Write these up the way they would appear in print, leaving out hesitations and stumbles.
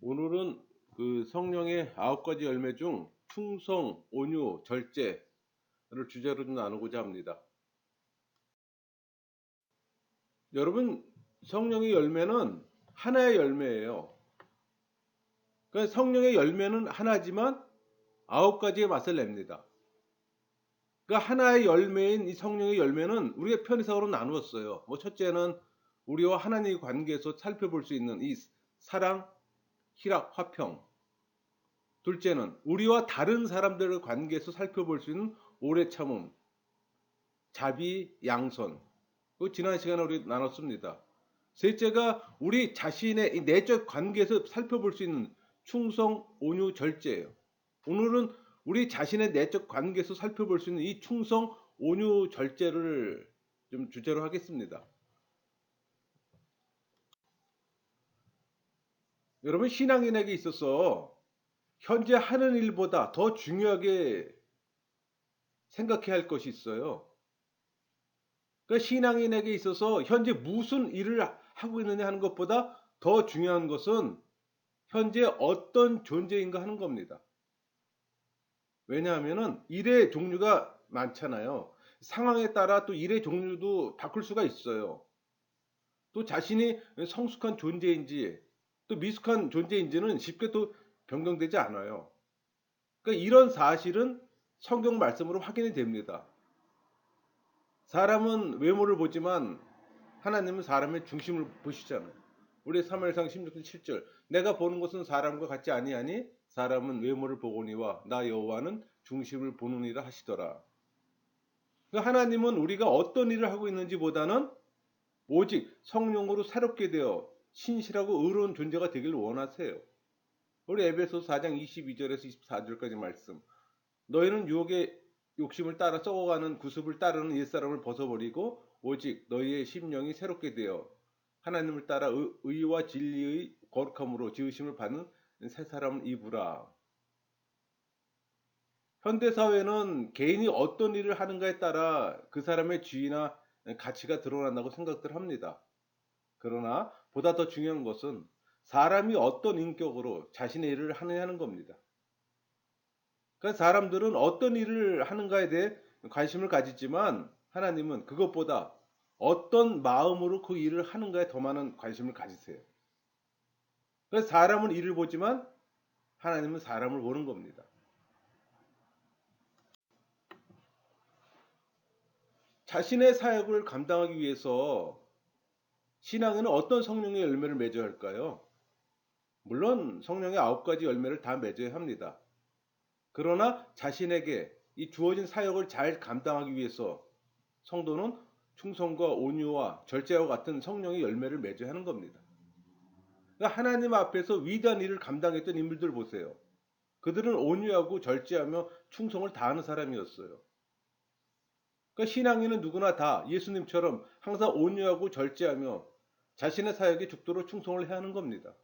오늘은 그 성령의 9가지 열매 중 충성, 온유, 절제를 주제로 좀 나누고자 합니다. 여러분, 성령의 열매는 하나의 열매예요. 그러니까 성령의 열매는 하나지만 9가지의 맛을 냅니다. 그러니까 하나의 열매인 이 성령의 열매는 우리가 편의상으로 나누었어요. 첫째는 우리와 하나님의 관계에서 살펴볼 수 있는 이 사랑, 희락, 화평. 둘째는 우리와 다른 사람들의 관계에서 살펴볼 수 있는 오래 참음, 자비, 양선. 지난 시간에 우리 나눴습니다. 셋째가 우리 자신의 이 내적 관계에서 살펴볼 수 있는 충성, 온유, 절제예요. 오늘은 우리 자신의 내적 관계에서 살펴볼 수 있는 이 충성, 온유, 절제를 좀 주제로 하겠습니다. 여러분, 신앙인에게 있어서 현재 하는 일보다 더 중요하게 생각해야 할 것이 있어요. 그러니까 신앙인에게 있어서 현재 무슨 일을 하고 있느냐 하는 것보다 더 중요한 것은 현재 어떤 존재인가 하는 겁니다. 왜냐하면은 일의 종류가 많잖아요. 상황에 따라 또 일의 종류도 바꿀 수가 있어요. 또 자신이 성숙한 존재인지 또 미숙한 존재인지는 쉽게 또 변경되지 않아요. 그러니까 이런 사실은 성경 말씀으로 확인이 됩니다. 사람은 외모를 보지만 하나님은 사람의 중심을 보시잖아요. 우리 사무엘상 16장 7절 내가 보는 것은 사람과 같지 아니하니 사람은 외모를 보거니와 나 여호와는 중심을 보느니라 하시더라. 그러니까 하나님은 우리가 어떤 일을 하고 있는지보다는 오직 성령으로 새롭게 되어 신실하고 의로운 존재가 되길 원하세요. 우리 에베소 4장 22절에서 24절까지 말씀. 너희는 유혹의 욕심을 따라 썩어가는 구습을 따르는 옛사람을 벗어버리고 오직 너희의 심령이 새롭게 되어 하나님을 따라 의와 진리의 거룩함으로 지으심을 받는 새 사람을 입으라. 현대사회는 개인이 어떤 일을 하는가에 따라 그 사람의 지위나 가치가 드러난다고 생각들 합니다. 그러나 보다 더 중요한 것은 사람이 어떤 인격으로 자신의 일을 하느냐는 겁니다. 그러니까 사람들은 어떤 일을 하는가에 대해 관심을 가지지만 하나님은 그것보다 어떤 마음으로 그 일을 하는가에 더 많은 관심을 가지세요. 그래서 사람은 일을 보지만 하나님은 사람을 보는 겁니다. 자신의 사역을 감당하기 위해서 신앙에는 어떤 성령의 열매를 맺어야 할까요? 물론 성령의 9가지 열매를 다 맺어야 합니다. 그러나 자신에게 이 주어진 사역을 잘 감당하기 위해서 성도는 충성과 온유와 절제와 같은 성령의 열매를 맺어야 하는 겁니다. 그러니까 하나님 앞에서 위대한 일을 감당했던 인물들 보세요. 그들은 온유하고 절제하며 충성을 다하는 사람이었어요. 그러니까 신앙인은 누구나 다 예수님처럼 항상 온유하고 절제하며 자신의 사역에 죽도록 충성을 해야 하는 겁니다.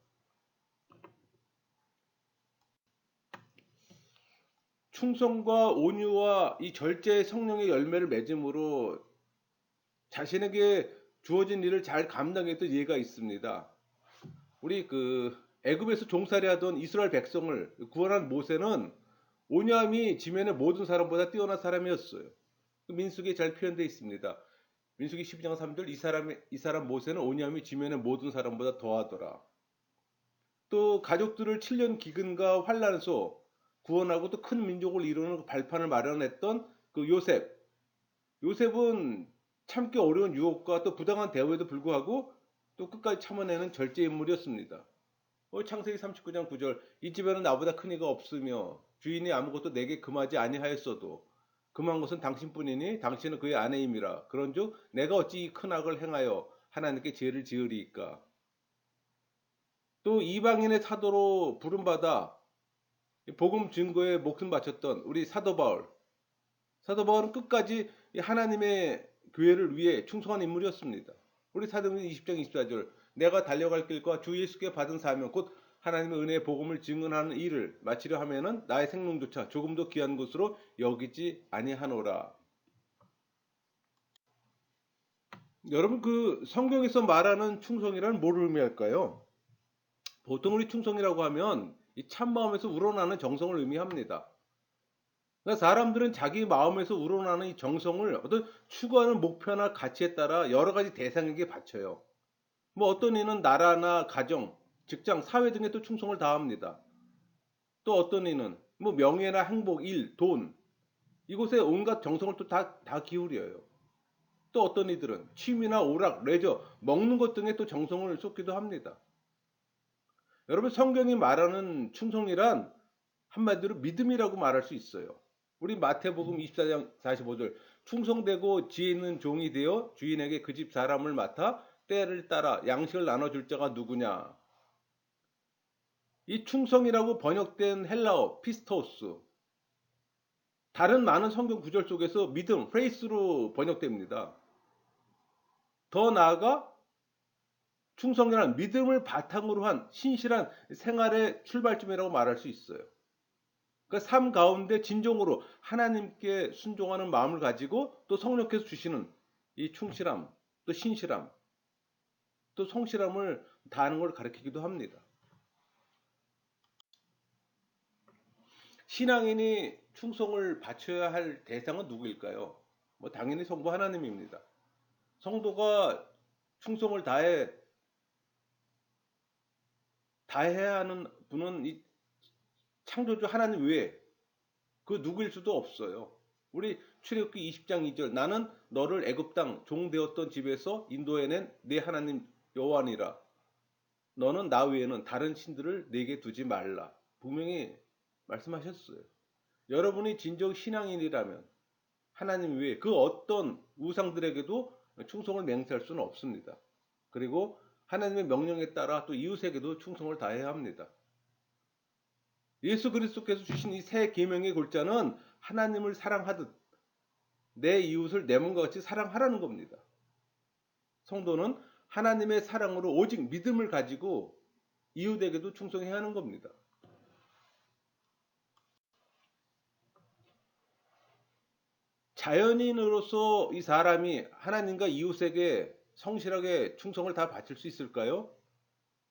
충성과 온유와 이 절제의 성령의 열매를 맺음으로 자신에게 주어진 일을 잘 감당했던 예가 있습니다. 우리 애굽에서 종살이하던 이스라엘 백성을 구원한 모세는 온유함이 지면의 모든 사람보다 뛰어난 사람이었어요. 민수기에 잘 표현되어 있습니다. 민수기 12장 3절 이 사람 모세는 온유함이 지면의 모든 사람보다 더하더라. 또 가족들을 7년 기근과 환란에서 구원하고 또 큰 민족을 이루는 발판을 마련했던 그 요셉. 요셉은 참기 어려운 유혹과 또 부당한 대우에도 불구하고 또 끝까지 참아내는 절제 인물이었습니다. 창세기 39장 9절 이 집에는 나보다 큰 이가 없으며 주인이 아무것도 내게 금하지 아니하였어도 금한 것은 당신뿐이니 당신은 그의 아내임이라. 그런즉 내가 어찌 이 큰 악을 행하여 하나님께 죄를 지으리이까. 또 이방인의 사도로 부름받아 복음 증거에 목숨 바쳤던 우리 사도 바울. 사도 바울은 끝까지 하나님의 교회를 위해 충성한 인물이었습니다. 우리 사도행전 20장 24절 내가 달려갈 길과 주 예수께 받은 사명 곧 하나님의 은혜의 복음을 증언하는 일을 마치려 하면은 나의 생명조차 조금도 귀한 것으로 여기지 아니하노라. 여러분 성경에서 말하는 충성이란 뭘 의미할까요? 보통 우리 충성이라고 하면 이 참마음에서 우러나는 정성을 의미합니다. 그러니까 사람들은 자기 마음에서 우러나는 이 정성을 어떤 추구하는 목표나 가치에 따라 여러 가지 대상에게 바쳐요. 뭐 어떤 이는 나라나 가정, 직장, 사회 등에 또 충성을 다합니다. 또 어떤 이는 뭐 명예나 행복, 일, 돈 이곳에 온갖 정성을 또 다 기울여요. 또 어떤 이들은 취미나 오락, 레저, 먹는 것 등에 또 정성을 쏟기도 합니다. 여러분 성경이 말하는 충성이란 한마디로 믿음이라고 말할 수 있어요. 우리 마태복음 24장 45절 충성되고 지혜 있는 종이 되어 주인에게 그 집 사람을 맡아 때를 따라 양식을 나눠줄 자가 누구냐. 이 충성이라고 번역된 헬라어 피스토스 다른 많은 성경 구절 속에서 믿음, 프레이스로 번역됩니다. 더 나아가 충성이란 믿음을 바탕으로 한 신실한 생활의 출발점이라고 말할 수 있어요. 그러니까 삶 가운데 진정으로 하나님께 순종하는 마음을 가지고 또 성령께서 주시는 이 충실함, 또 신실함, 또 성실함을 다하는 걸 가리키기도 합니다. 신앙인이 충성을 바쳐야 할 대상은 누구일까요? 뭐 당연히 성부 하나님입니다. 성도가 충성을 다해야 하는 분은 이 창조주 하나님 외에 그 누구일 수도 없어요. 우리 출애굽기 20장 2절 나는 너를 애굽 땅 종 되었던 집에서 인도해낸 내 하나님 여호와니라. 너는 나 외에는 다른 신들을 내게 두지 말라. 분명히 말씀하셨어요. 여러분이 진정 신앙인이라면 하나님 외에 그 어떤 우상들에게도 충성을 맹세할 수는 없습니다. 그리고 하나님의 명령에 따라 또 이웃에게도 충성을 다해야 합니다. 예수 그리스도께서 주신 이 새 계명의 골자는 하나님을 사랑하듯 내 이웃을 내 몸과 같이 사랑하라는 겁니다. 성도는 하나님의 사랑으로 오직 믿음을 가지고 이웃에게도 충성해야 하는 겁니다. 자연인으로서 이 사람이 하나님과 이웃에게 성실하게 충성을 다 바칠 수 있을까요?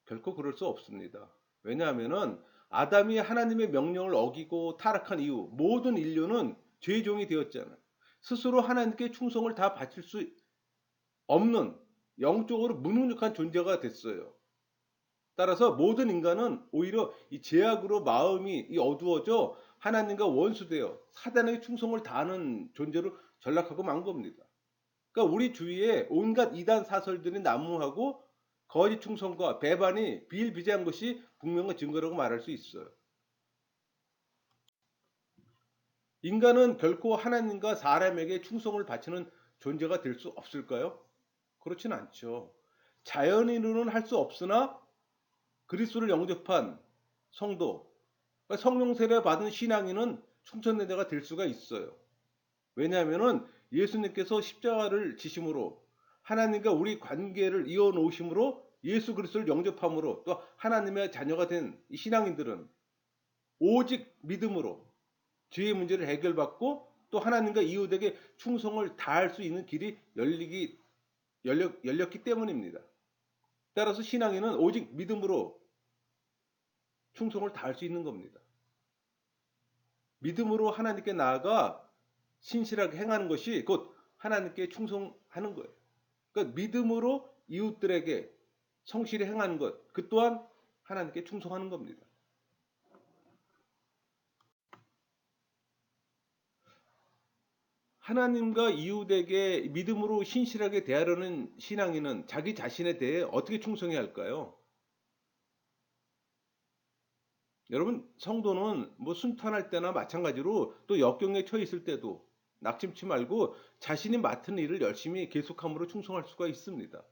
결코 그럴 수 없습니다. 왜냐하면 아담이 하나님의 명령을 어기고 타락한 이후 모든 인류는 죄의 종이 되었잖아요. 스스로 하나님께 충성을 다 바칠 수 없는 영적으로 무능력한 존재가 됐어요. 따라서 모든 인간은 오히려 이 죄악으로 마음이 어두워져 하나님과 원수되어 사단에게 충성을 다하는 존재로 전락하고 만 겁니다. 그러니까 우리 주위에 온갖 이단 사설들이 난무하고 거짓 충성과 배반이 비일비재한 것이 분명한 증거라고 말할 수 있어요. 인간은 결코 하나님과 사람에게 충성을 바치는 존재가 될 수 없을까요? 그렇진 않죠. 자연인으로는 할 수 없으나 그리스도를 영접한 성도, 그러니까 성령 세례 받은 신앙인은 충성된 자가 될 수가 있어요. 왜냐하면 예수님께서 십자가를 지심으로 하나님과 우리 관계를 이어 놓으심으로 예수 그리스도를 영접함으로 또 하나님의 자녀가 된 이 신앙인들은 오직 믿음으로 죄의 문제를 해결받고 또 하나님과 이웃에게 충성을 다할 수 있는 길이 열렸기 때문입니다. 따라서 신앙인은 오직 믿음으로 충성을 다할 수 있는 겁니다. 믿음으로 하나님께 나아가 신실하게 행하는 것이 곧 하나님께 충성하는 거예요. 그러니까 믿음으로 이웃들에게 성실히 행하는 것, 그 또한 하나님께 충성하는 겁니다. 하나님과 이웃에게 믿음으로 신실하게 대하려는 신앙인은 자기 자신에 대해 어떻게 충성해야 할까요? 여러분 성도는 뭐 순탄할 때나 마찬가지로 또 역경에 처해 있을 때도 낙심치 말고 자신이 맡은 일을 열심히 계속함으로 충성할 수가 있습니다.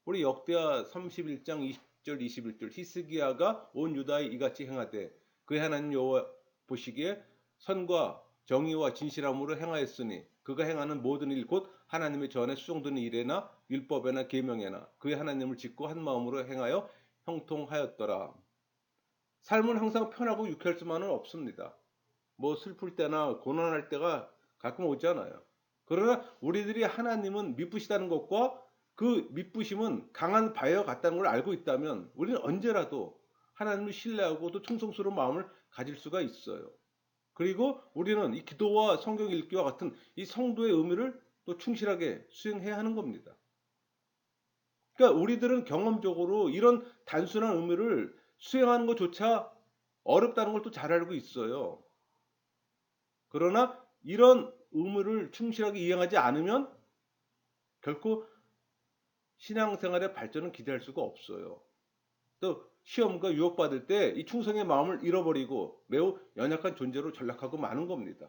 우리 역대하 31장 20절 21절 히스기야가 온 유다에 이같이 행하되 그의 하나님 여호와 보시기에 선과 정의와 진실함으로 행하였으니 그가 행하는 모든 일 곧 하나님의 전에 수종되는 일에나 율법에나 계명에나 그의 하나님을 짓고 한 마음으로 행하여 형통하였더라. 삶은 항상 편하고 유쾌할 수만은 없습니다. 뭐 슬플 때나 고난할 때가 가끔 오잖아요. 그러나 우리들이 하나님은 미쁘시다는 것과 그 미쁘심은 강한 바위와 같다는 걸 알고 있다면 우리는 언제라도 하나님을 신뢰하고 또 충성스러운 마음을 가질 수가 있어요. 그리고 우리는 이 기도와 성경 읽기와 같은 이 성도의 의무를 또 충실하게 수행해야 하는 겁니다. 그러니까 우리들은 경험적으로 이런 단순한 의무를 수행하는 것조차 어렵다는 걸 또 잘 알고 있어요. 그러나 이런 의무를 충실하게 이행하지 않으면 결코 신앙생활의 발전은 기대할 수가 없어요. 또 시험과 유혹받을 때 이 충성의 마음을 잃어버리고 매우 연약한 존재로 전락하고 마는 겁니다.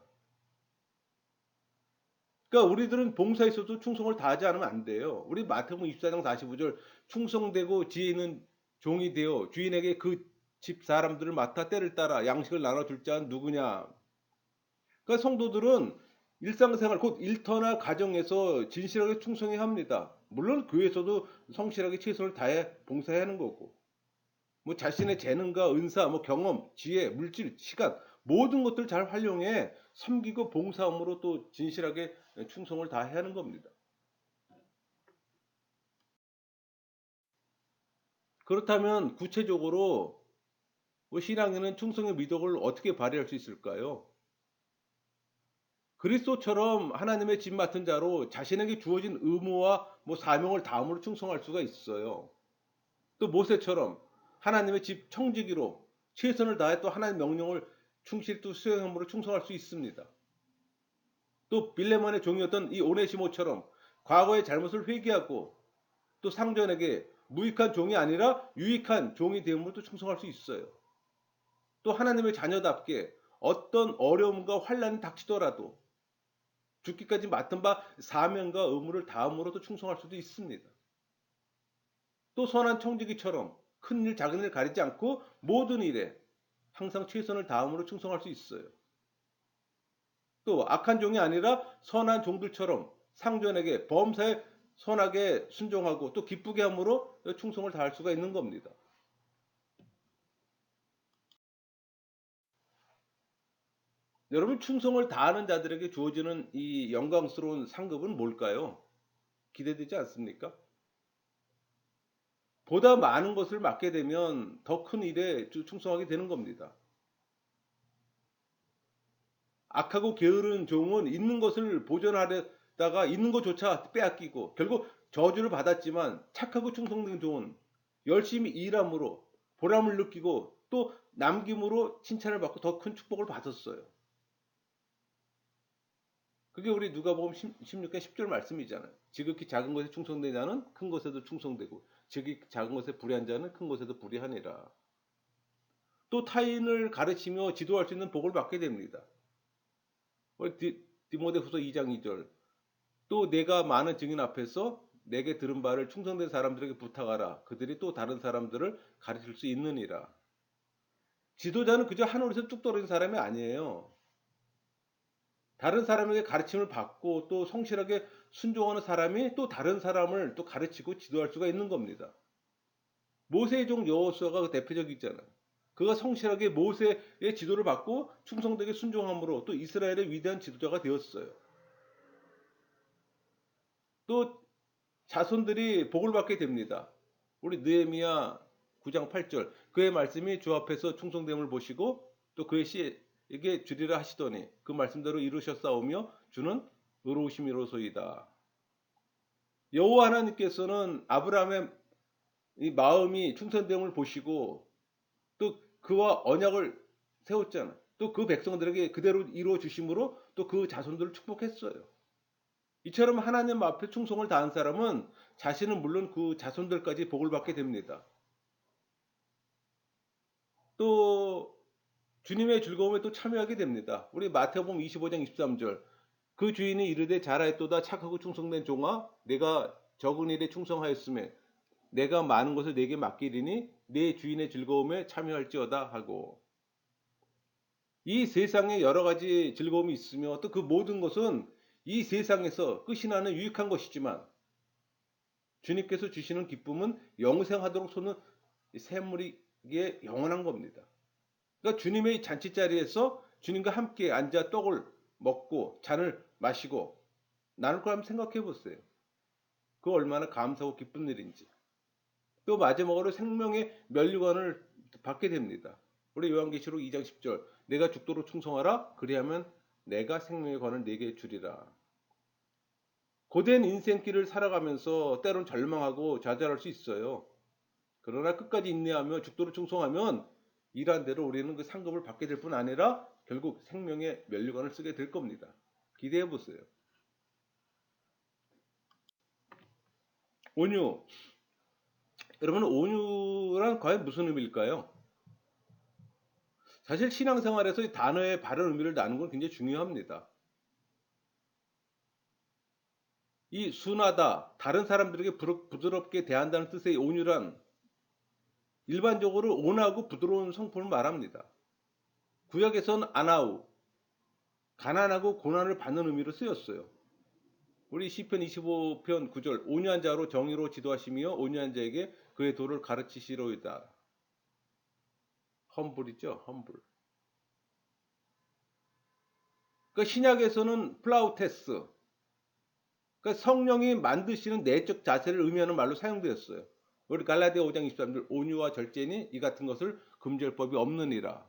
그러니까 우리들은 봉사에서도 충성을 다하지 않으면 안 돼요. 우리 마태복음 24장 45절 충성되고 지혜 있는 종이 되어 주인에게 그 집 사람들을 맡아 때를 따라 양식을 나눠줄 자는 누구냐. 그러니까 성도들은 일상생활 곧 일터나 가정에서 진실하게 충성해야 합니다. 물론 교회에서도 성실하게 최선을 다해 봉사해야 하는 거고 뭐 자신의 재능과 은사, 뭐 경험, 지혜, 물질, 시간 모든 것들을 잘 활용해 섬기고 봉사함으로 또 진실하게 충성을 다해야 하는 겁니다. 그렇다면 구체적으로 신앙에는 충성의 미덕을 어떻게 발휘할 수 있을까요? 그리스도처럼 하나님의 집 맡은 자로 자신에게 주어진 의무와 뭐 사명을 다함으로 충성할 수가 있어요. 또 모세처럼 하나님의 집 청지기로 최선을 다해 또 하나님의 명령을 충실히 또 수행함으로 충성할 수 있습니다. 또 빌레몬의 종이었던 이 오네시모처럼 과거의 잘못을 회개하고 또 상전에게 무익한 종이 아니라 유익한 종이 되음으로 또 충성할 수 있어요. 또 하나님의 자녀답게 어떤 어려움과 환란이 닥치더라도 죽기까지 맡은 바 사명과 의무를 다함으로도 충성할 수도 있습니다. 또 선한 청지기처럼 큰 일 작은 일 가리지 않고 모든 일에 항상 최선을 다함으로 충성할 수 있어요. 또 악한 종이 아니라 선한 종들처럼 상전에게 범사에 선하게 순종하고 또 기쁘게 함으로 충성을 다할 수가 있는 겁니다. 여러분 충성을 다하는 자들에게 주어지는 이 영광스러운 상급은 뭘까요? 기대되지 않습니까? 보다 많은 것을 맡게 되면 더 큰 일에 충성하게 되는 겁니다. 악하고 게으른 종은 있는 것을 보존하려다가 있는 것조차 빼앗기고 결국 저주를 받았지만 착하고 충성된 종은 열심히 일함으로 보람을 느끼고 또 남김으로 칭찬을 받고 더 큰 축복을 받았어요. 그게 우리 누가복음 16장 10절 말씀이잖아요. 지극히 작은 것에 충성된 자는 큰 것에도 충성되고 지극히 작은 것에 불의한 자는 큰 것에도 불의하니라. 또 타인을 가르치며 지도할 수 있는 복을 받게 됩니다. 디모데후서 2장 2절. 또 내가 많은 증인 앞에서 내게 들은 바를 충성된 사람들에게 부탁하라. 그들이 또 다른 사람들을 가르칠 수 있느니라. 지도자는 그저 하늘에서 뚝 떨어진 사람이 아니에요. 다른 사람에게 가르침을 받고 또 성실하게 순종하는 사람이 또 다른 사람을 또 가르치고 지도할 수가 있는 겁니다. 모세의 종 여호수아가 대표적이잖아요. 그가 성실하게 모세의 지도를 받고 충성되게 순종함으로 또 이스라엘의 위대한 지도자가 되었어요. 또 자손들이 복을 받게 됩니다. 우리 느헤미야 9장 8절 그의 말씀이 주 앞에서 충성됨을 보시고 또 그의 씨에게 주리라 하시더니 그 말씀대로 이루셨사오며 주는 의로우심이로소이다. 여호와 하나님께서는 아브라함의 이 마음이 충성됨을 보시고 또 그와 언약을 세웠잖아요. 또 그 백성들에게 그대로 이루어 주심으로 또 그 자손들을 축복했어요. 이처럼 하나님 앞에 충성을 다한 사람은 자신은 물론 그 자손들까지 복을 받게 됩니다. 또 주님의 즐거움에 또 참여하게 됩니다. 우리 마태복음 25장 23절 그 주인이 이르되 잘하였도다 착하고 충성된 종아 내가 적은 일에 충성하였음에 내가 많은 것을 내게 맡기리니 내 주인의 즐거움에 참여할지어다 하고 이 세상에 여러 가지 즐거움이 있으며 또 그 모든 것은 이 세상에서 끝이 나는 유익한 것이지만 주님께서 주시는 기쁨은 영생하도록 솟는 샘물이기에 영원한 겁니다. 그러니까 주님의 잔치자리에서 주님과 함께 앉아 떡을 먹고 잔을 마시고 나눌 걸 한번 생각해 보세요. 그 얼마나 감사하고 기쁜 일인지. 또 마지막으로 생명의 면류관을 받게 됩니다. 우리 요한계시록 2장 10절 내가 죽도록 충성하라 그리하면 내가 생명의 권을 네게 주리라. 고된 인생길을 살아가면서 때론 절망하고 좌절할 수 있어요. 그러나 끝까지 인내하며 죽도록 충성하면 일한 대로 우리는 그 상급을 받게 될 뿐 아니라 결국 생명의 면류관을 쓰게 될 겁니다. 기대해 보세요. 온유. 여러분, 온유란 과연 무슨 의미일까요? 사실 신앙생활에서 이 단어의 바른 의미를 나누는 건 굉장히 중요합니다. 이 순하다, 다른 사람들에게 부드럽게 대한다는 뜻의 온유란 일반적으로 온하고 부드러운 성품을 말합니다. 구약에서는 아나우, 가난하고 고난을 받는 의미로 쓰였어요. 우리 시편 25편 9절 온유한 자로 정의로 지도하시며 온유한 자에게 그의 도를 가르치시로이다. 험불이죠, 험불. 그러니까 신약에서는 플라우테스, 그러니까 성령이 만드시는 내적 자세를 의미하는 말로 사용되었어요. 우리 갈라디아 5장 23절 온유와 절제니 이 같은 것을 금지할 법이 없느니라.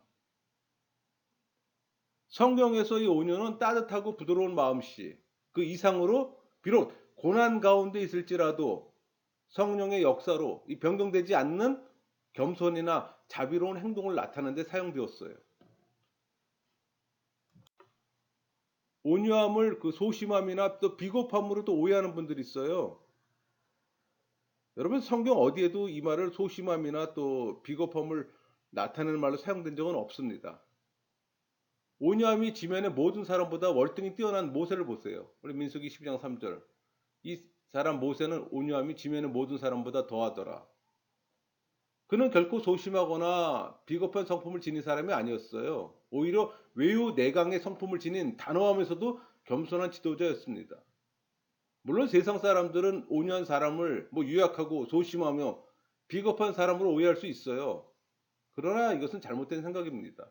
성경에서 이 온유는 따뜻하고 부드러운 마음씨, 그 이상으로 비록 고난 가운데 있을지라도 성령의 역사로 이 변경되지 않는 겸손이나 자비로운 행동을 나타내는 데 사용되었어요. 온유함을 그 소심함이나 또 비겁함으로 또 오해하는 분들이 있어요. 여러분 성경 어디에도 이 말을 소심함이나 또 비겁함을 나타내는 말로 사용된 적은 없습니다. 온유함이 지면의 모든 사람보다 월등히 뛰어난 모세를 보세요. 우리 민수기 12장 3절 이 사람 모세는 온유함이 지면의 모든 사람보다 더하더라. 그는 결코 소심하거나 비겁한 성품을 지닌 사람이 아니었어요. 오히려 외유 내강의 성품을 지닌 단호하면서도 겸손한 지도자였습니다. 물론 세상 사람들은 온유한 사람을 유약하고 소심하며 비겁한 사람으로 오해할 수 있어요. 그러나 이것은 잘못된 생각입니다.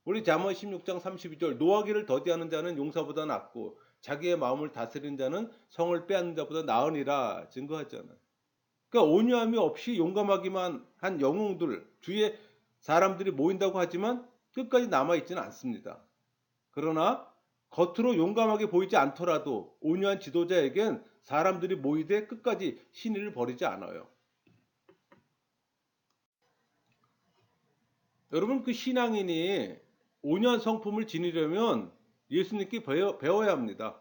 우리 잠언 16장 32절 노하기를 더디하는 자는 용사보다 낫고 자기의 마음을 다스리는 자는 성을 빼앗는 자보다 나으니라 증거하잖아요. 그러니까 온유함이 없이 용감하기만 한 영웅들 주위에 사람들이 모인다고 하지만 끝까지 남아있지는 않습니다. 그러나 겉으로 용감하게 보이지 않더라도 온유한 지도자에겐 사람들이 모이되 끝까지 신의를 버리지 않아요. 여러분 그 신앙인이 온유한 성품을 지니려면 예수님께 배워야 합니다.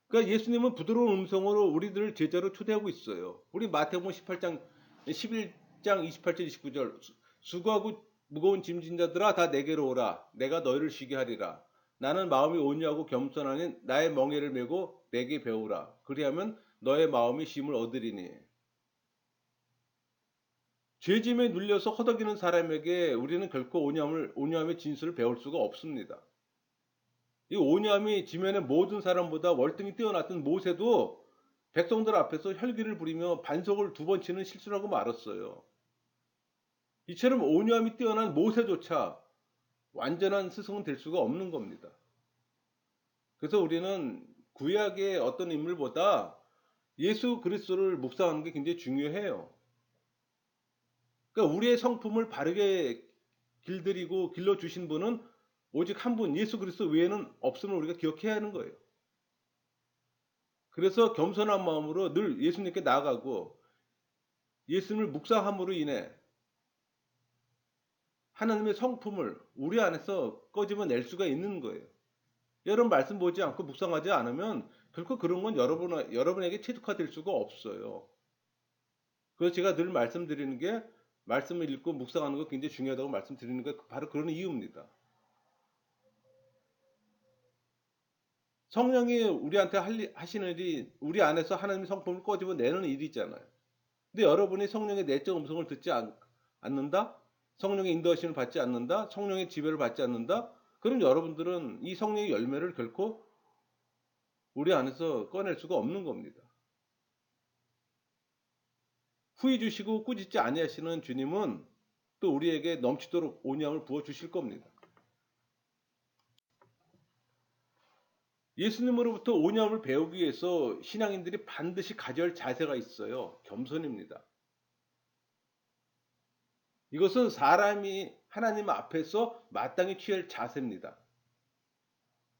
그러니까 예수님은 부드러운 음성으로 우리들을 제자로 초대하고 있어요. 우리 마태복음 18장 11장 28절 29절 수고하고 무거운 짐진 자들아 다 내게로 오라 내가 너희를 쉬게 하리라. 나는 마음이 온유하고 겸손하니 나의 멍에를 메고 내게 배우라. 그리하면 너의 마음이 쉼을 얻으리니. 죄짐에 눌려서 허덕이는 사람에게 우리는 결코 온유함의 진수를 배울 수가 없습니다. 이 온유함이 지면의 모든 사람보다 월등히 뛰어났던 모세도 백성들 앞에서 혈기를 부리며 반석을 2번 치는 실수를 하고 말았어요. 이처럼 온유함이 뛰어난 모세조차 완전한 스승은 될 수가 없는 겁니다. 그래서 우리는 구약의 어떤 인물보다 예수 그리스도를 묵상하는 게 굉장히 중요해요. 그러니까 우리의 성품을 바르게 길들이고 길러주신 분은 오직 한 분 예수 그리스도 외에는 없음을 우리가 기억해야 하는 거예요. 그래서 겸손한 마음으로 늘 예수님께 나아가고 예수님을 묵상함으로 인해 하나님의 성품을 우리 안에서 꺼집어낼 수가 있는 거예요. 여러분 말씀 보지 않고 묵상하지 않으면 결코 그런 건 여러분에게 체득화될 수가 없어요. 그래서 제가 늘 말씀드리는 게 말씀을 읽고 묵상하는 거 굉장히 중요하다고 말씀드리는 게 바로 그런 이유입니다. 성령이 우리한테 하시는 일이 우리 안에서 하나님의 성품을 꺼집어내는 일이잖아요. 근데 여러분이 성령의 내적 음성을 듣지 않는다? 성령의 인도하심을 받지 않는다? 성령의 지배를 받지 않는다? 그럼 여러분들은 이 성령의 열매를 결코 우리 안에서 꺼낼 수가 없는 겁니다. 후히 주시고 꾸짖지 아니하시는 주님은 또 우리에게 넘치도록 온유함을 부어 주실 겁니다. 예수님으로부터 온유함을 배우기 위해서 신앙인들이 반드시 가져야 할 자세가 있어요. 겸손입니다. 이것은 사람이 하나님 앞에서 마땅히 취할 자세입니다.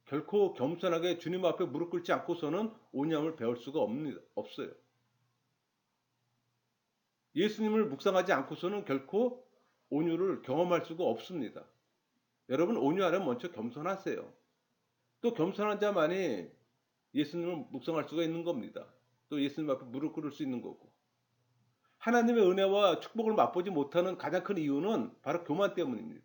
결코 겸손하게 주님 앞에 무릎 꿇지 않고서는 온유함을 배울 수가 없어요. 예수님을 묵상하지 않고서는 결코 온유를 경험할 수가 없습니다. 여러분, 온유하려면 먼저 겸손하세요. 또 겸손한 자만이 예수님을 묵상할 수가 있는 겁니다. 또 예수님 앞에 무릎 꿇을 수 있는 거고. 하나님의 은혜와 축복을 맛보지 못하는 가장 큰 이유는 바로 교만 때문입니다.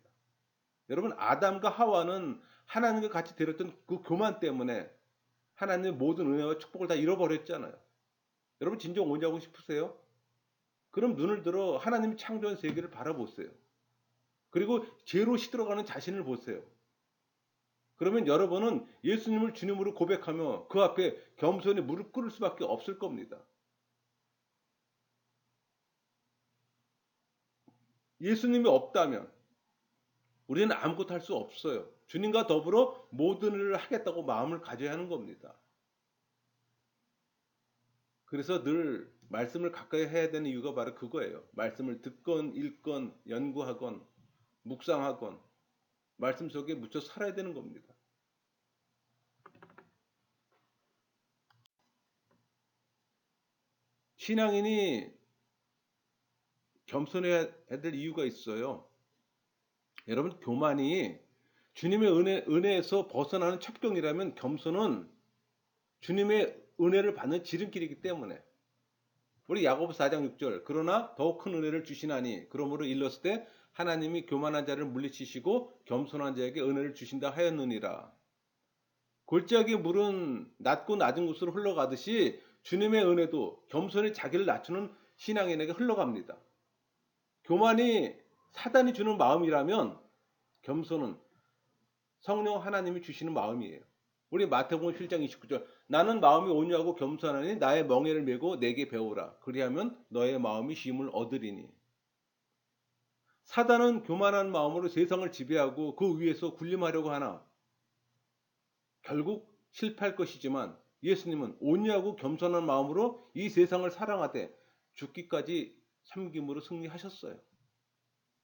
여러분, 아담과 하와는 하나님과 같이 데렸던 그 교만 때문에 하나님의 모든 은혜와 축복을 다 잃어버렸잖아요. 여러분, 진정 온유하고 싶으세요? 그럼 눈을 들어 하나님이 창조한 세계를 바라보세요. 그리고 죄로 시들어가는 자신을 보세요. 그러면 여러분은 예수님을 주님으로 고백하며 그 앞에 겸손히 무릎 꿇을 수밖에 없을 겁니다. 예수님이 없다면 우리는 아무것도 할 수 없어요. 주님과 더불어 모든 일을 하겠다고 마음을 가져야 하는 겁니다. 그래서 늘 말씀을 가까이 해야 되는 이유가 바로 그거예요. 말씀을 듣건 읽건 연구하건 묵상하건 말씀 속에 묻혀 살아야 되는 겁니다. 신앙인이 겸손해야 될 이유가 있어요. 여러분, 교만이 주님의 은혜에서 벗어나는 첩경이라면 겸손은 주님의 은혜를 받는 지름길이기 때문에 우리 야고보 4장 6절 그러나 더욱 큰 은혜를 주시나니 그러므로 일렀을 때 하나님이 교만한 자를 물리치시고 겸손한 자에게 은혜를 주신다 하였느니라. 골짜기 물은 낮고 낮은 곳으로 흘러가듯이 주님의 은혜도 겸손히 자기를 낮추는 신앙인에게 흘러갑니다. 교만이 사단이 주는 마음이라면 겸손은 성령 하나님이 주시는 마음이에요. 우리 마태복음 7장 29절 나는 마음이 온유하고 겸손하니 나의 멍에를 메고 내게 배우라. 그리하면 너의 마음이 쉼을 얻으리니. 사단은 교만한 마음으로 세상을 지배하고 그 위에서 군림하려고 하나 결국 실패할 것이지만 예수님은 온유하고 겸손한 마음으로 이 세상을 사랑하되 죽기까지 섬김으로 승리하셨어요.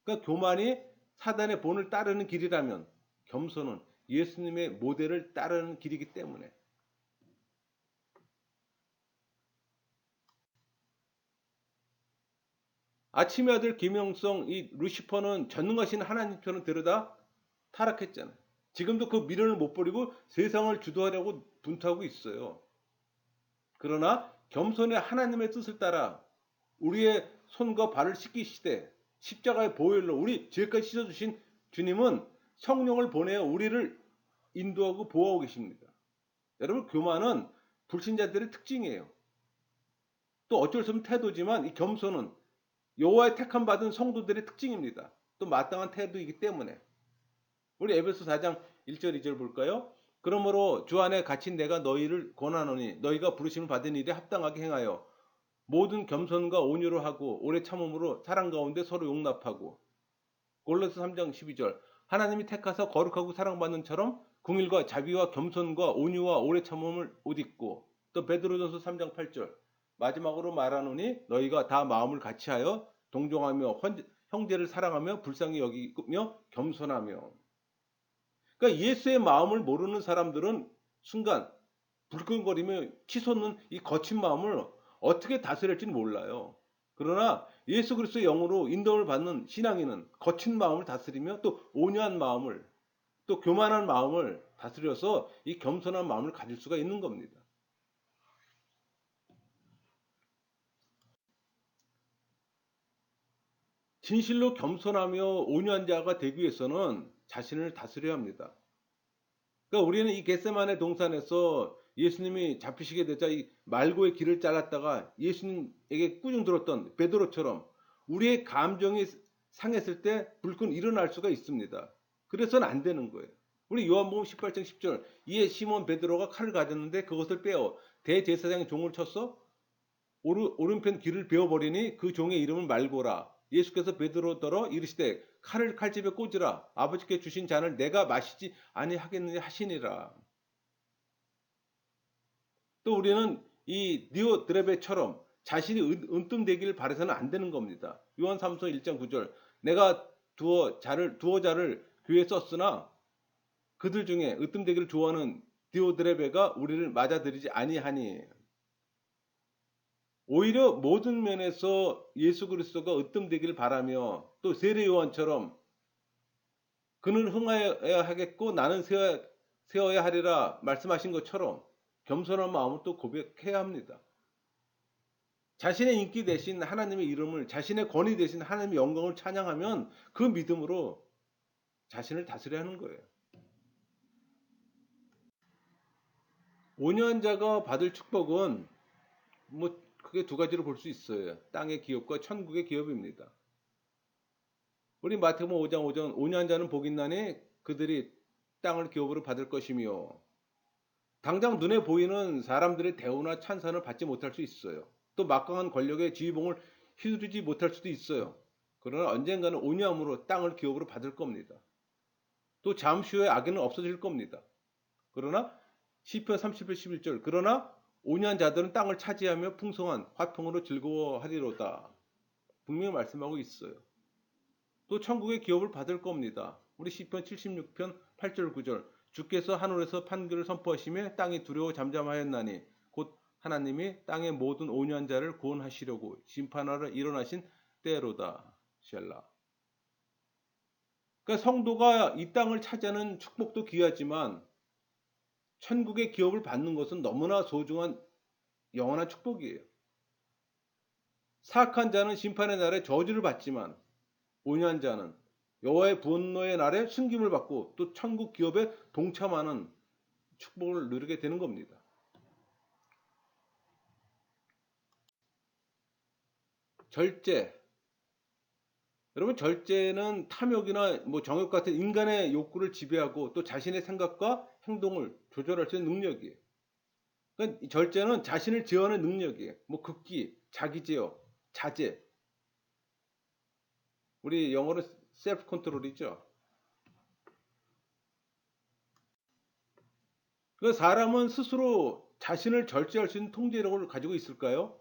그러니까 교만이 사단의 본을 따르는 길이라면 겸손은 예수님의 모델을 따르는 길이기 때문에 아침의 아들 김영성 이 루시퍼는 전능하신 하나님처럼 데려다 타락했잖아요. 지금도 그 미련을 못 버리고 세상을 주도하려고 분투하고 있어요. 그러나 겸손의 하나님의 뜻을 따라 우리의 손과 발을 씻기시되 십자가의 보혈로 우리 죄까지 씻어주신 주님은 성령을 보내어 우리를 인도하고 보호하고 계십니다. 여러분, 교만은 불신자들의 특징이에요. 또 어쩔 수 없는 태도지만 이 겸손은 여호와의 택함 받은 성도들의 특징입니다. 또 마땅한 태도이기 때문에 우리 에베소 4장 1절 2절 볼까요? 그러므로 주 안에 갇힌 내가 너희를 권하노니 너희가 부르심을 받은 일에 합당하게 행하여 모든 겸손과 온유로 하고 오래 참음으로 사랑 가운데 서로 용납하고 골로새 3장 12절 하나님이 택하사 거룩하고 사랑받는처럼 궁일과 자비와 겸손과 온유와 오래 참음을 옷 입고 또 베드로전서 3장 8절 마지막으로 말하노니 너희가 다 마음을 같이하여 동정하며 형제를 사랑하며 불쌍히 여기며 겸손하며. 그러니까 예수의 마음을 모르는 사람들은 순간 불끈거리며 치솟는 이 거친 마음을 어떻게 다스릴지는 몰라요. 그러나 예수 그리스도의 영으로 인도를 받는 신앙인은 거친 마음을 다스리며 또 온유한 마음을 또 교만한 마음을 다스려서 이 겸손한 마음을 가질 수가 있는 겁니다. 진실로 겸손하며 온유한 자가 되기 위해서는 자신을 다스려야 합니다. 그러니까 우리는 이 겟세마네 동산에서 예수님이 잡히시게 되자 이 말고의 길을 잘랐다가 예수님에게 꾸중 들었던 베드로처럼 우리의 감정이 상했을 때 불끈 일어날 수가 있습니다. 그래서는 안 되는 거예요. 우리 요한복음 18장 10절 이에 시몬 베드로가 칼을 가졌는데 그것을 빼어 대제사장의 종을 쳤어 오른편 귀를 베어버리니 그 종의 이름은 말고라. 예수께서 베드로더러 이르시되 칼을 칼집에 꽂으라. 아버지께 주신 잔을 내가 마시지 아니하겠느냐 하시니라. 또 우리는 이 디오드레베처럼 자신이 은뜸되기를 바라서는 안 되는 겁니다. 요한 3서 1장 9절 내가 두어 자를 교회에 썼으나 그들 중에 으뜸되기를 좋아하는 디오드레베가 우리를 맞아들이지 아니하니. 오히려 모든 면에서 예수 그리스도가 으뜸되기를 바라며 또 세례 요한처럼 그는 흥하여야 하겠고 나는 세어야 하리라 말씀하신 것처럼 겸손한 마음을 또 고백해야 합니다. 자신의 인기 대신 하나님의 이름을, 자신의 권위 대신 하나님의 영광을 찬양하면 그 믿음으로 자신을 다스려야 하는 거예요. 온유한 자가 받을 축복은 뭐 크게 두 가지로 볼 수 있어요. 땅의 기업과 천국의 기업입니다. 우리 마태복음 5장 5절, 온유한 자는 복이 있나니 그들이 땅을 기업으로 받을 것이며. 당장 눈에 보이는 사람들의 대우나 찬산을 받지 못할 수 있어요. 또 막강한 권력의 지휘봉을 휘두르지 못할 수도 있어요. 그러나 언젠가는 온유함으로 땅을 기업으로 받을 겁니다. 또 잠시 후에 악인은 없어질 겁니다. 그러나 시편 30편 11절, 그러나 온유한 자들은 땅을 차지하며 풍성한 화평으로 즐거워하리로다. 분명히 말씀하고 있어요. 또 천국의 기업을 받을 겁니다. 우리 시편 76편 8절 9절, 주께서 하늘에서 판결을 선포하시며 땅이 두려워 잠잠하였나니 곧 하나님이 땅의 모든 온유한 자를 구원하시려고 심판하러 일어나신 때로다. 셀라. 그러니까 성도가 이 땅을 차지하는 축복도 귀하지만 천국의 기업을 받는 것은 너무나 소중한 영원한 축복이에요. 사악한 자는 심판의 날에 저주를 받지만 온유한 자는 여호와의 분노의 날에 승김을 받고 또 천국 기업에 동참하는 축복을 누리게 되는 겁니다. 절제. 여러분, 절제는 탐욕이나 정욕 같은 인간의 욕구를 지배하고 또 자신의 생각과 행동을 조절할 수 있는 능력이에요. 그러니까 절제는 자신을 제어하는 능력이에요. 극기, 자기제어, 자제. 우리 영어로 셀프 컨트롤이죠. 그 사람은 스스로 자신을 절제할 수 있는 통제력을 가지고 있을까요?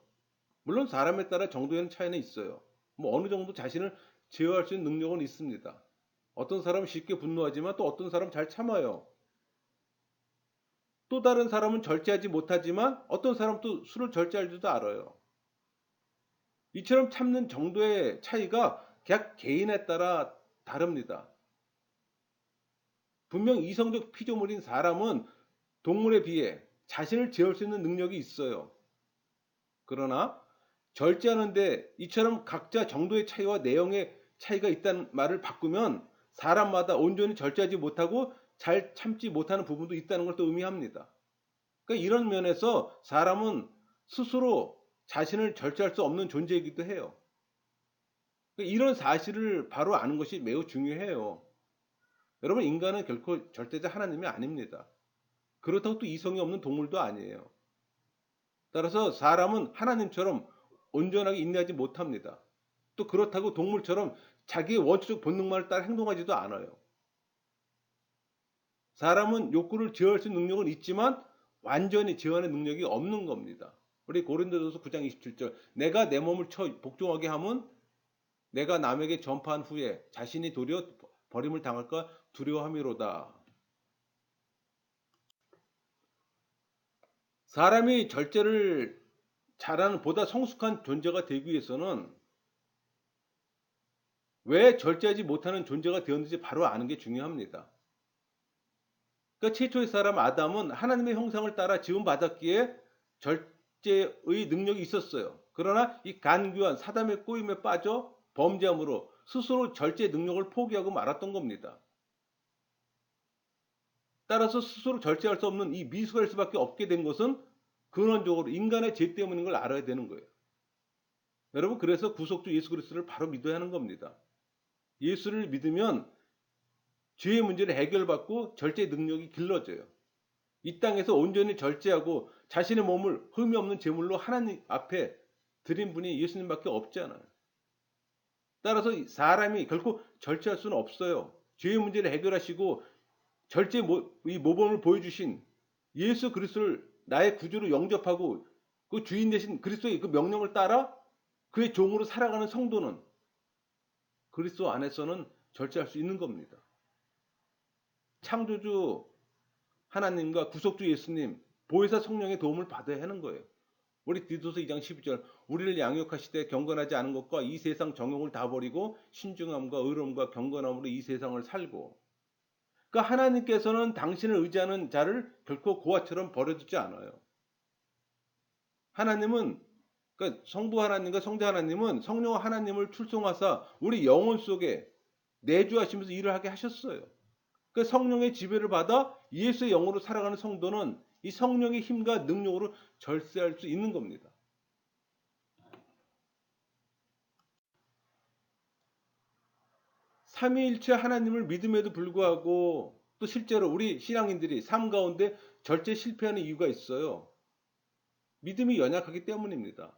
물론 사람에 따라 정도의 차이는 있어요. 어느 정도 자신을 제어할 수 있는 능력은 있습니다. 어떤 사람은 쉽게 분노하지만 또 어떤 사람은 잘 참아요. 또 다른 사람은 절제하지 못하지만 어떤 사람은 또 술을 절제할 줄도 알아요. 이처럼 참는 정도의 차이가 각 개인에 따라 다릅니다. 분명 이성적 피조물인 사람은 동물에 비해 자신을 제어할 수 있는 능력이 있어요. 그러나 절제하는데 이처럼 각자 정도의 차이와 내용의 차이가 있다는 말을 바꾸면 사람마다 온전히 절제하지 못하고 잘 참지 못하는 부분도 있다는 걸 또 의미합니다. 그러니까 이런 면에서 사람은 스스로 자신을 절제할 수 없는 존재이기도 해요. 그러니까 이런 사실을 바로 아는 것이 매우 중요해요. 여러분, 인간은 결코 절대자 하나님이 아닙니다. 그렇다고 또 이성이 없는 동물도 아니에요. 따라서 사람은 하나님처럼 온전하게 인내하지 못합니다. 또 그렇다고 동물처럼 자기의 원초적 본능만을 따라 행동하지도 않아요. 사람은 욕구를 제어할 수 있는 능력은 있지만 완전히 제어하는 능력이 없는 겁니다. 우리 고린도전서 9장 27절, 내가 내 몸을 복종하게 하면 내가 남에게 전파한 후에 자신이 도리어 버림을 당할까 두려워함이로다. 사람이 절제를 잘하는 보다 성숙한 존재가 되기 위해서는 왜 절제하지 못하는 존재가 되었는지 바로 아는 게 중요합니다. 그러니까 최초의 사람 아담은 하나님의 형상을 따라 지음받았기에 절제의 능력이 있었어요. 그러나 이 간교한 사담의 꼬임에 빠져 범죄함으로 스스로 절제 능력을 포기하고 말았던 겁니다. 따라서 스스로 절제할 수 없는 이 미숙할 수밖에 없게 된 것은 근원적으로 인간의 죄 때문인 걸 알아야 되는 거예요. 여러분, 그래서 구속주 예수 그리스도를 바로 믿어야 하는 겁니다. 예수를 믿으면 죄의 문제를 해결받고 절제 능력이 길러져요. 이 땅에서 온전히 절제하고 자신의 몸을 흠이 없는 제물로 하나님 앞에 드린 분이 예수님밖에 없잖아요. 따라서 사람이 결코 절제할 수는 없어요. 죄의 문제를 해결하시고 절제 이 모범을 보여주신 예수 그리스도를 나의 구주로 영접하고 그 주인 되신 그리스도의 그 명령을 따라 그의 종으로 살아가는 성도는 그리스도 안에서는 절제할 수 있는 겁니다. 창조주 하나님과 구속주 예수님, 보혜사 성령의 도움을 받아야 하는 거예요. 우리 디도서 2장 12절 우리를 양육하시되 경건하지 않은 것과 이 세상 정욕을 다 버리고 신중함과 의로움과 경건함으로 이 세상을 살고. 그러니까 하나님께서는 당신을 의지하는 자를 결코 고아처럼 버려두지 않아요. 하나님은 그러니까 성부 하나님과 성자 하나님은 성령 하나님을 출송하사 우리 영혼 속에 내주하시면서 일을 하게 하셨어요. 그 성령의 지배를 받아 예수의 영으로 살아가는 성도는 이 성령의 힘과 능력으로 절세할 수 있는 겁니다. 삼위일체 하나님을 믿음에도 불구하고 또 실제로 우리 신앙인들이 삶 가운데 절제 실패하는 이유가 있어요. 믿음이 연약하기 때문입니다.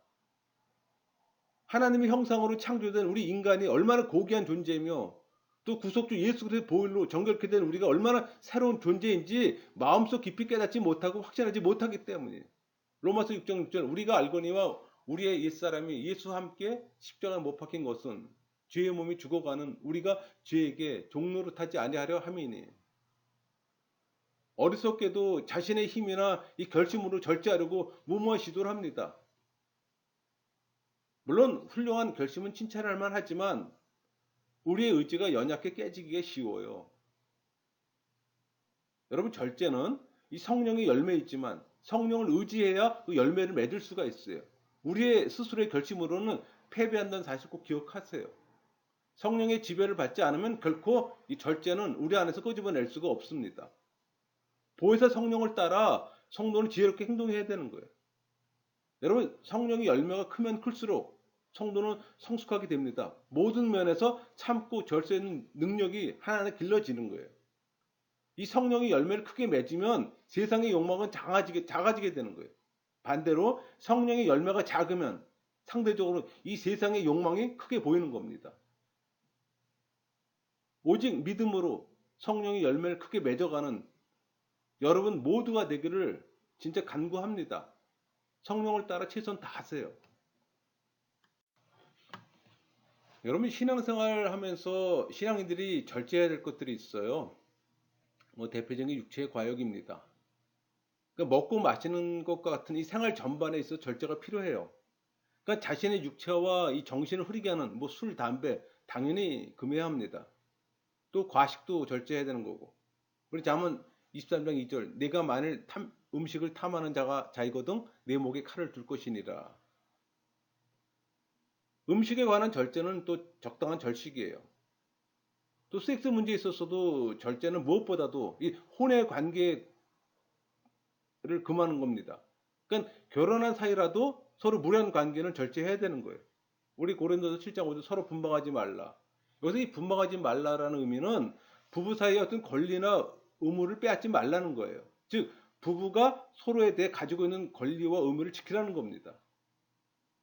하나님의 형상으로 창조된 우리 인간이 얼마나 고귀한 존재이며 또 구속주 예수 그리스도의 보혈로 정결케 된 우리가 얼마나 새로운 존재인지 마음속 깊이 깨닫지 못하고 확신하지 못하기 때문이에요. 로마서 6장 6절 우리가 알거니와 우리의 옛사람이 예수와 함께 십자가에 못 박힌 것은 죄의 몸이 죽어가는 우리가 죄에게 종노릇하지 아니하려 함이니. 어리석게도 자신의 힘이나 이 결심으로 절제하려고 무모한 시도를 합니다. 물론 훌륭한 결심은 칭찬할 만하지만 우리의 의지가 연약해 깨지기가 쉬워요. 여러분 절제는 이 성령의 열매이지만 성령을 의지해야 그 열매를 맺을 수가 있어요. 우리의 스스로의 결심으로는 패배한다는 사실 꼭 기억하세요. 성령의 지배를 받지 않으면 결코 이 절제는 우리 안에서 끄집어낼 수가 없습니다. 보혜사 성령을 따라 성도는 지혜롭게 행동해야 되는 거예요. 여러분 성령의 열매가 크면 클수록 성도는 성숙하게 됩니다. 모든 면에서 참고 절제하는 능력이 하나하나 길러지는 거예요. 이 성령의 열매를 크게 맺으면 세상의 욕망은 작아지게 되는 거예요. 반대로 성령의 열매가 작으면 상대적으로 이 세상의 욕망이 크게 보이는 겁니다. 오직 믿음으로 성령의 열매를 크게 맺어가는 여러분 모두가 되기를 진짜 간구합니다. 성령을 따라 최선 다하세요. 여러분 신앙생활 하면서 신앙인들이 절제해야 될 것들이 있어요. 대표적인 육체의 과욕입니다. 그러니까 먹고 마시는 것과 같은 이 생활 전반에 있어 절제가 필요해요. 그러니까 자신의 육체와 이 정신을 흐리게 하는 술, 담배 당연히 금해야 합니다. 또 과식도 절제해야 되는 거고. 우리 잠언 23장 2절 내가 만일 음식을 탐하는 자이거든 내 목에 칼을 둘 것이니라. 음식에 관한 절제는 또 적당한 절식이에요. 또 섹스 문제에 있어서도 절제는 무엇보다도 이 혼의 관계를 금하는 겁니다. 그러니까 결혼한 사이라도 서로 무례한 관계는 절제해야 되는 거예요. 우리 고린도서 7장 5절 서로 분방하지 말라. 여기서 이 분방하지 말라라는 의미는 부부 사이의 어떤 권리나 의무를 빼앗지 말라는 거예요. 즉 부부가 서로에 대해 가지고 있는 권리와 의무를 지키라는 겁니다.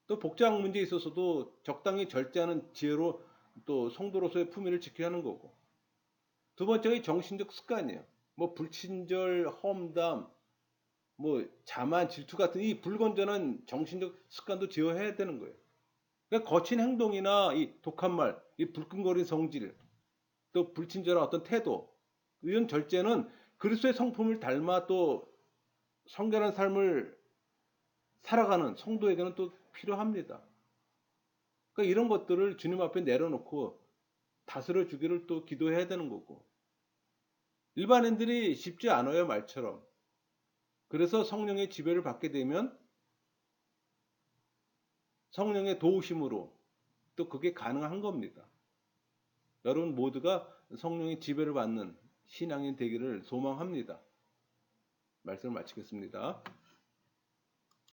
또 복장 문제에 있어서도 적당히 절제하는 지혜로 또 성도로서의 품위를 지켜야 하는 거고. 두 번째가 정신적 습관이에요. 불친절, 험담, 자만, 질투 같은 이 불건전한 정신적 습관도 제어해야 되는 거예요. 그러니까 거친 행동이나 이 독한 말, 이 불끈거리는 성질, 또 불친절한 어떤 태도, 이런 절제는 그리스도의 성품을 닮아 또 성결한 삶을 살아가는 성도에게는 또 필요합니다. 그러니까 이런 것들을 주님 앞에 내려놓고 다스려 주기를 또 기도해야 되는 거고. 일반인들이 쉽지 않아요, 말처럼. 그래서 성령의 지배를 받게 되면 성령의 도우심으로 또 그게 가능한 겁니다. 여러분 모두가 성령의 지배를 받는 신앙인 되기를 소망합니다. 말씀을 마치겠습니다.